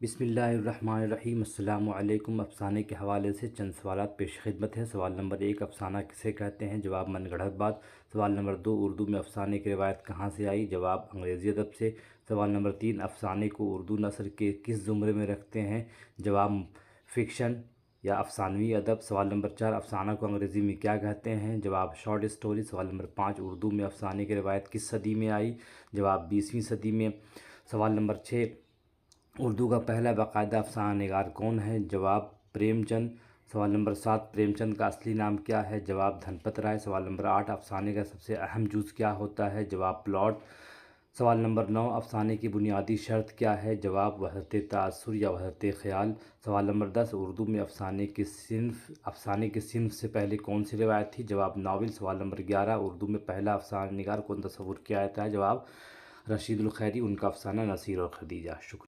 بسم اللہ الرحمن الرحیم۔ السلام علیکم۔ افسانے کے حوالے سے چند سوالات پیش خدمت ہیں۔ سوال نمبر 1، افسانہ کسے کہتے ہیں؟ جواب، من گھڑت بات۔ سوال نمبر 2، اردو میں افسانے کی روایت کہاں سے آئی؟ جواب، انگریزی ادب سے۔ سوال نمبر 3، افسانے کو اردو نثر کے کس زمرے میں رکھتے ہیں؟ جواب، فکشن یا افسانوی ادب۔ سوال نمبر 4، افسانہ کو انگریزی میں کیا کہتے ہیں؟ جواب، شارٹ اسٹوری۔ سوال نمبر 5، اردو میں افسانے کی روایت کس صدی میں آئی؟ جواب، 20ویں صدی میں۔ سوال نمبر 6، اردو کا پہلا باقاعدہ افسانہ نگار کون ہے؟ جواب، پریم چند۔ سوال نمبر 7، پریم چند کا اصلی نام کیا ہے؟ جواب، دھنپت رائے۔ سوال نمبر 8، افسانے کا سب سے اہم جز کیا ہوتا ہے؟ جواب، پلاٹ۔ سوال نمبر 9، افسانے کی بنیادی شرط کیا ہے؟ جواب، وحدت تاثر یا وحدت خیال۔ سوال نمبر 10، اردو میں افسانے کی صنف سے پہلے کون سی روایت تھی؟ جواب، ناول۔ سوال نمبر 11، اردو میں پہلا افسانہ نگار کون تصور کیا جاتا ہے؟ جواب، رشید الخیری۔ ان کا افسانہ نصیر اور خدیجہ۔ شکریہ۔